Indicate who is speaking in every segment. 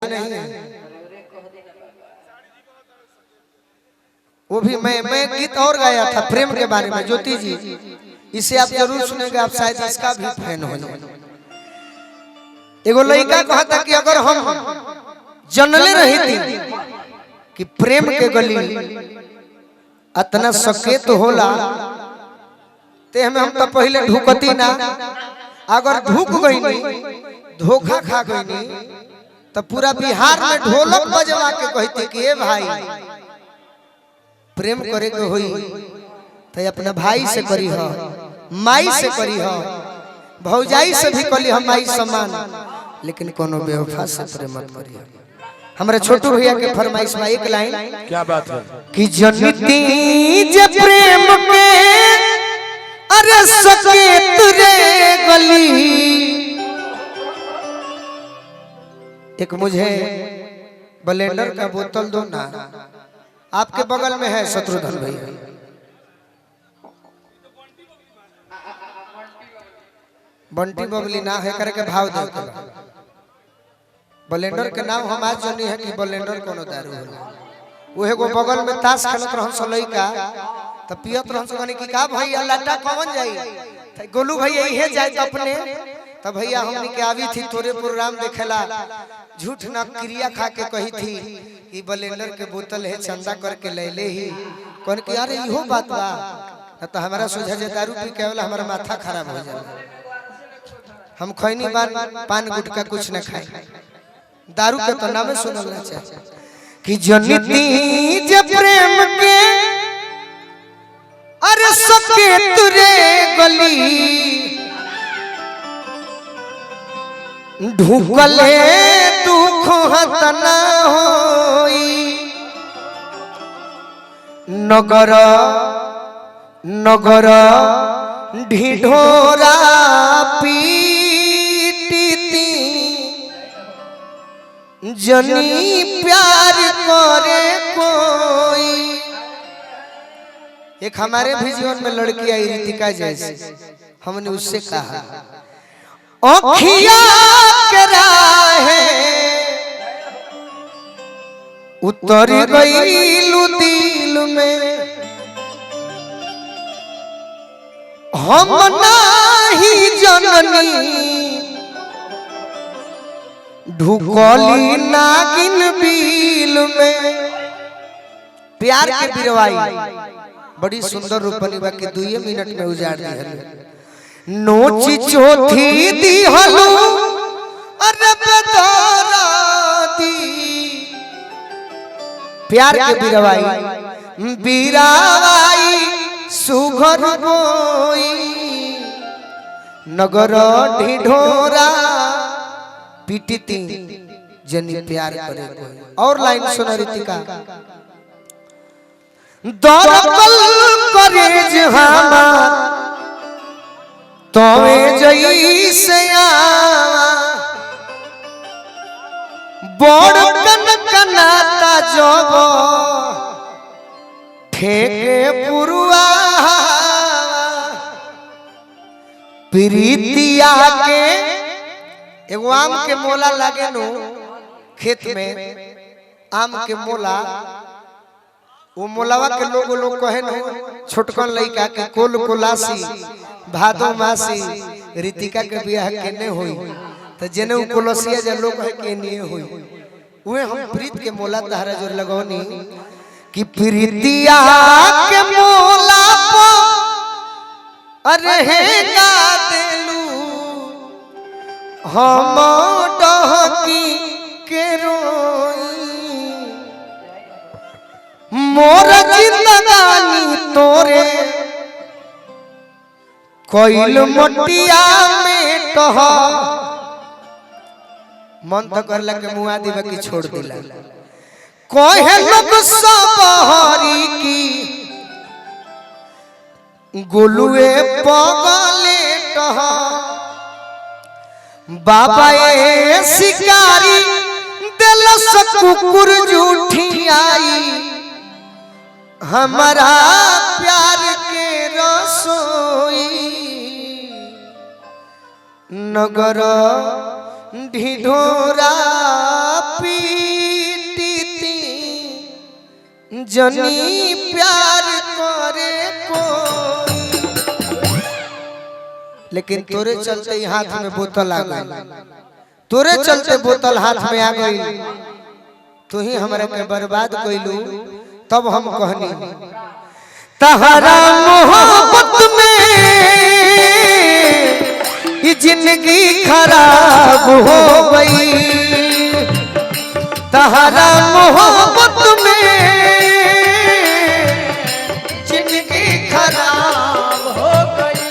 Speaker 1: नहीं है। वो भी मैं गीत और गाया था प्रेम के बारे में, ज्योति जी, इसे आप जरूर सुनेंगे, आप शायद इसका भी फैन हो जाए। एगो लड़का कहता कि अगर हम जनले रही थी कि प्रेम के गली इतना सकेत होला ते हमें हम तो पहले ढुकती ना, अगर ढुक गई धोखा खा गई तो पूरा बिहार में ढोलक बजवा के कहती कि ए भाई प्रेम करे के होई तो अपना भाई से करी हो, माई से करी हो, भौजाई से भी करी हो माई समान, लेकिन कोनो बेवफा से प्रेम मत करी हो। हमारे छोटू भैया के फरमाइश में एक लाइन,
Speaker 2: क्या बात है
Speaker 1: कि जनती जे प्रेम के अरे सकेत रे गली। एक मुझे ब्लेंडर का बोतल दो ना, आपके बगल में है शत्रुघ्न भैया। बंटी बबली ना है करके भाव दे ब्लेंडर के नाम हम आज जानी है कि ब्लेंडर कोनो दारू होला। वो एगो बगल में ताश खेलत रहन स लइका त पियत रहन स कनी कि का भैया लट्टा कौन जाई गोलू भैया इहे जाई त अपने त भैया हमनी के आवी थी तोरे प्रोग्राम देखेला, झूठ ना क्रिया खा के कही थी कि ब्लेंडर के बोतल है चंदा करके ले ले ही कौन कि यार इहो बात बा त हमारा सोझा जे दारू पी के वाला हमारा माथा खराब हो जाला। हम खैनी बार पान गुटका कुछ न खाई, दारू के तो नामे सुनल ना चाहिए। कि जनती जे प्रेम के अरे सकेत रे गली, ढुकले दुख हत न होई, नगर नगर ढिढोरा पीटी जनी प्यार करे कोई। एक हमारे भी जीवन में लड़की आई रितिका जैसी, हमने उससे कहा ओखिया के राहे उतर गई दिल में, हम नाही जननी ढुकली नागिन बिल में। प्यार के बिरवाई बड़ी सुंदर रूपनी बा के 2 मिनट में उजाड़ दी। नोची चौथी दी हलू अरे बेदराती, प्यार के बिरवाई बिरावाई सुघर बोई, नगर ढिढोरा पीटी जनी प्यार करे कोई। और लाइन सुना रितिका, दरकल करेज हमार तोवे जैसे बड़ कन कनाता जब ठेके पुरुआ, प्रीतिया के एगो आम के मोला लागे नो खेत में, आम के मोला, वो मोलावा के लोग कहे नो छोटकन लइका के कोल कोलासी भादो मासी रितिका के बियाह केने होई त जेने उ कोलसिया जे लोग है केने होई, उहे हम प्रीत के मोला तहरा जोर लगौनी कि प्रीतिया के मोला पो अरे हे का देलू हम डहकी के रोई, मोर जिंदगानी तोरे कोइल मटिया में कह। मन तो करला के मुआ दिबा की छोड़ दिला, कोहे लोग सब हरी की गोलुए पगले कह। बाबा ए शिकारी दिल से कुकुर झूठी आई, हमारा प्यार के रसोई, नगर ढिढोरा पी जनी प्यार करे को, लेकिन तोरे चलते हाथ में बोतल आ गई, तोरे चलते बोतल हाथ में आ गई, तू ही हमरा के बर्बाद कइलू। तब हम कहनी तहरा मोहब्बत में ये जिंदगी खराब हो गई, तहरा मोहब्बत में जिंदगी खराब हो गई।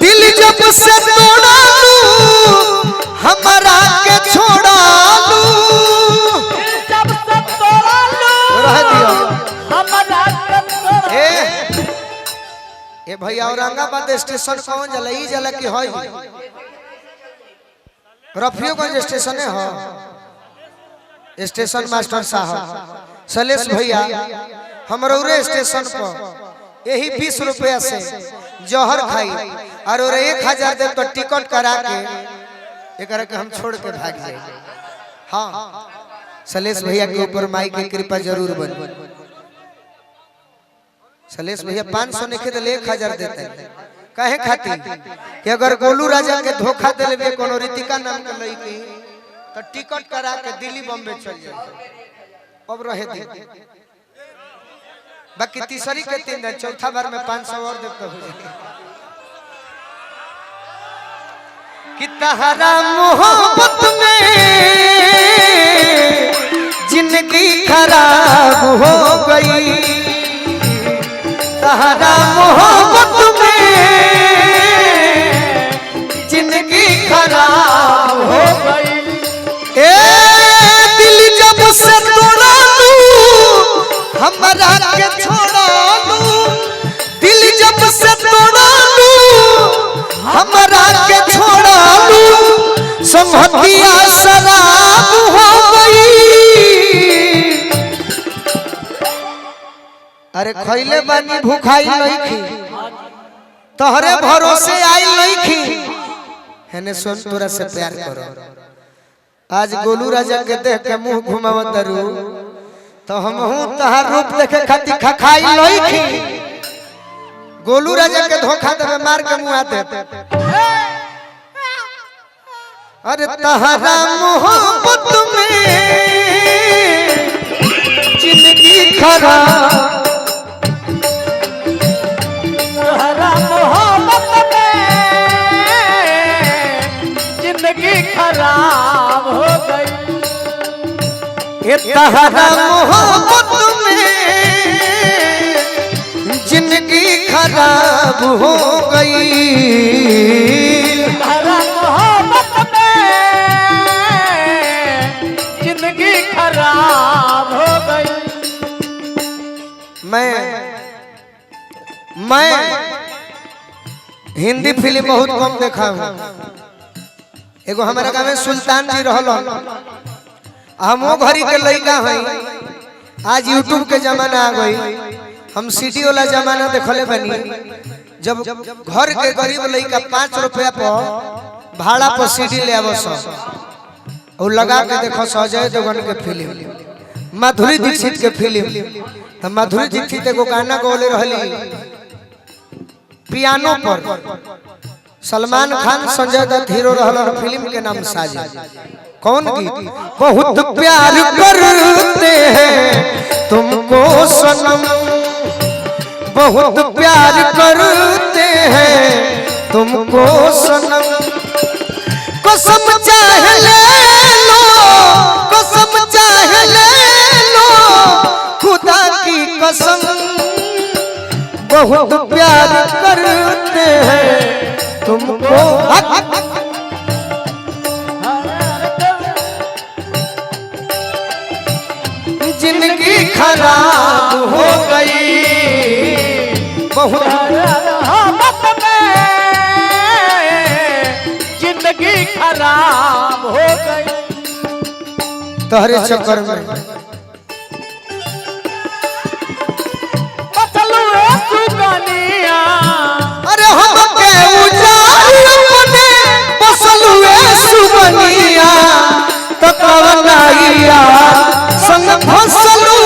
Speaker 1: दिल जब से तोड़ा लू हमारा के छोड़ा लू, जब से तोड़ा लू रह दियो हमारा के छोड़ा। ए भैया औरंगाबाद स्टेशन कौन जला? ई जला की होई रफियोगंज स्टेशन है हो। स्टेशन मास्टर साहब सलेश भैया हमरौरे स्टेशन पर यही 20 रुपया से जहर खाई और 1000 दे तो टिकट करा के एकरा के हम छोड़ के भाग जाए। हाँ सलेश भैया के ऊपर माई की कृपा जरूर बन। सलेश भैया 500 नहीं तो 1000 देते कहे खातिर कि अगर गोलू राजा के धोखा दिले कोनो रितिका नाम के लड़की तो टिकट करा के दिल्ली बॉम्बे चल जाए। अब रहे दे बाकी तीसरी के 3 दिन, चौथा बार में 500 और देते हो जाए। कि तहरा मोहब्बत में जिंदगी खराब हो गई, तहरा मोहब्बत में जिंदगी खराब हो गई। ए दिल जब से तोड़ा लू हमारा के छोड़ा लू, दिल जब से तोड़ा लू हमारा के छोड़ा लू, समझिया शराब हो गई। अरे खइले बानी भूखाई नहीं खी, तोहरे भरोसे आई नहीं खी, हेने सुन तोरा से प्यार करो। आज गोलू राजा के देख के मुंह घुमावत दरू तो हमहू तहार रूप देखे खातिर खखाई नहीं खी। गोलू राजा के धोखा देवे मार के मुंह आते। अरे तहरा मोहब्बत में जिंदगी खराब, तहरा मोहब्बत में जिंदगी खराब हो गई। ये तहरा मोहब्बत में जिंदगी खराब हो गई, तहरा मोहब्बत में जिंदगी खराब हो गई। मैं हिंदी फिल्म बहुत कम देखा हूँ। एगो हमारा गाँव में सुल्तान जी रहल, हमो घरी के लड़का हैं। आज यूट्यूब के जमाना आ गई, हम सीडी वाला जमाना देखले बनी। जब घर के गरीब लड़का 5 रुपया पर भाड़ा पर सीडी ले आवस और लगा के देखो अजय देवगन के फिल्म, माधुरी दीक्षित के फिल्म। तो माधुरी दीक्षित एगो गाना गौले रहली पियानो पर, सलमान खान संजय दत्त हीरो रहल फिल्म के नाम साजन। कौन गीत? बहुत प्यार करते हैं तुमको सनम, बहुत प्यार करते हैं तुमको सनम, कसम चाहे ले लो, कसम चाहे ले लो, खुदा की कसम, बहुत प्यार करते हैं तुमको। जिंदगी खराब हो गई, बहुत मोहब्बत में जिंदगी खराब हो गई। तोहरे चक्कर में अरे हम के उजाड़ अपने बसलुए सुबनिया तो कवनाइया संग फसलू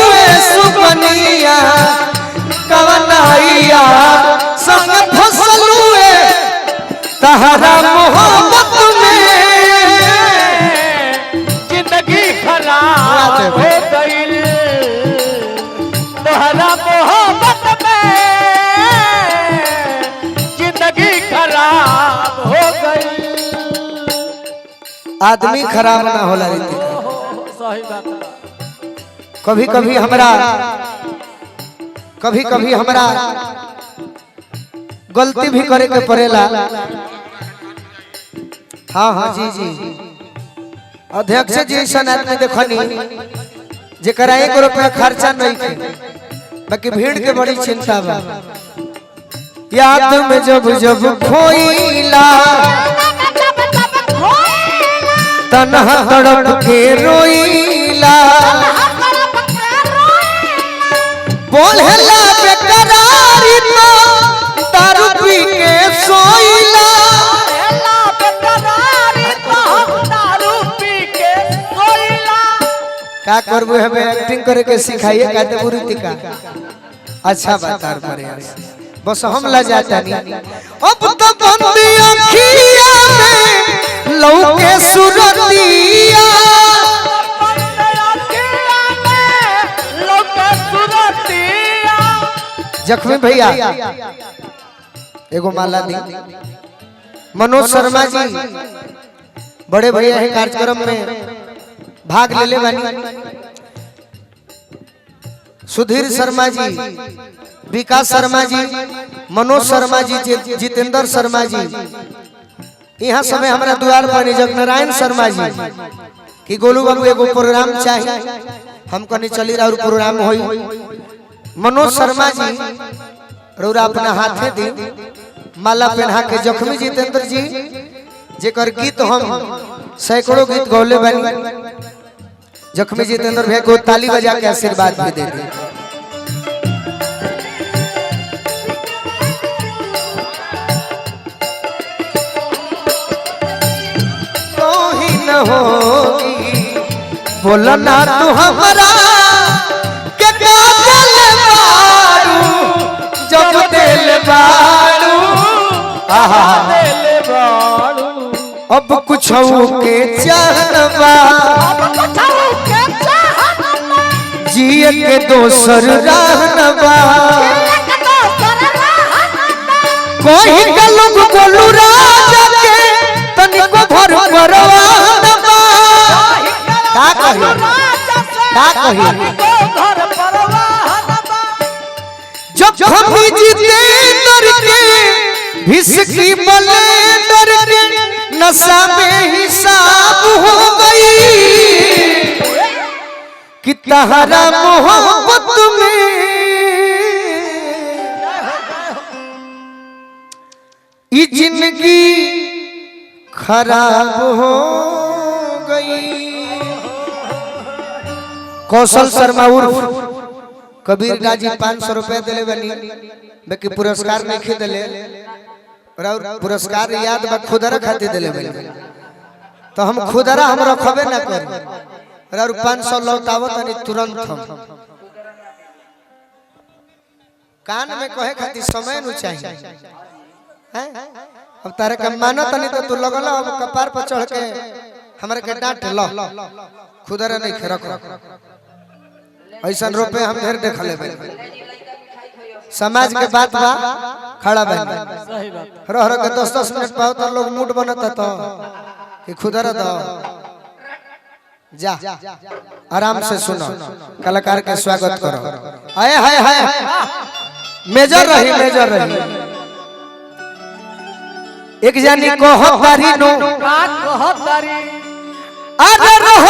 Speaker 1: आदमी खराब ना होला रीतिका।
Speaker 2: सही बात।
Speaker 1: कभी कभी हमरा गलती भी करे के पड़ेला। हाँ हाँ जी जी अध्यक्ष जी सन आदमी देखनी जेकरा 1 रुपया खर्चा नहीं के बाकी भीड़ के बड़ी चिंता बा। याद में जब जब खोइला तन्हा तड़प के रोइला बोलला बेकरारी तो दारू पी के सोइला का करबू हमें एक्टिंग करे के सिखाइए कहते बुरी तिका। अच्छा बात तार पर बस हम ला जाता नहीं। अब तो बंदी अखिया में लौके सुरतिया जख्मी भैया एगो माला दी। मनोज शर्मा जी बड़े भैया है कार्यक्रम में भाग ले ले बानी। सुधीर शर्मा जी, विकास शर्मा जी, मनोज शर्मा जी, जितेंद्र शर्मा जी, यहाँ समय हमारा द्वार पर जगनारायण शर्मा जी कि गोलू बाबू एगो प्रोग्राम चाहिए हम कहीं चली रहा प्रोग्राम होई। मनोज शर्मा जी रौरा अपना हाथे दी माला पहना के। जख्मी जितेंद्र जी जेकर गीत हम सैकड़ों गीत गौले बानी। जख्मी जितेंद्र भैया को ताली बजा के आशीर्वाद भी दे दी। तो ही न होगी बोलना तू हमारा के काजल बारू जब दिल बारू अब कुछ के चाहनवा जिए के दोसर रहनवा कोई गलुग गोलू राजा के तनिको भर परवानवा का कही जब हम जितेंद्र के भिसकी बलेंदर के नशा में हिसाब हो गई कि तहरा मोहब्बत में ये जिंदगी खराब हो गई। कौशल शर्मा उर्फ कबीर गाजी 500 रुपया दिले बनी बाकी पुरस्कार नहीं दिले और पुरस्कार याद बा खुदरा खातिर दिले बनी तो हम खुदरा हम रखबे ना कर और 500 लौटावत नहीं तुरंत हम कान में कहे खातिर समय न चाहिए हैं। अब तारे का मानत नहीं तो तू लगल अब कपार पर चढ़ के हमरा के डांट लो खुदरा नहीं रख ऐसा रुपए हम ढेर देख ले समाज के बात बा खड़ा बन रह रह के 10-10 मिनट पाओ तो लोग मूड बनता तो कि खुदरा दो जा आराम से सुनो कलाकार के स्वागत करो। आए हाय हाय मेजर रही एक जानी को हतारी नो का को हतारी अरे रह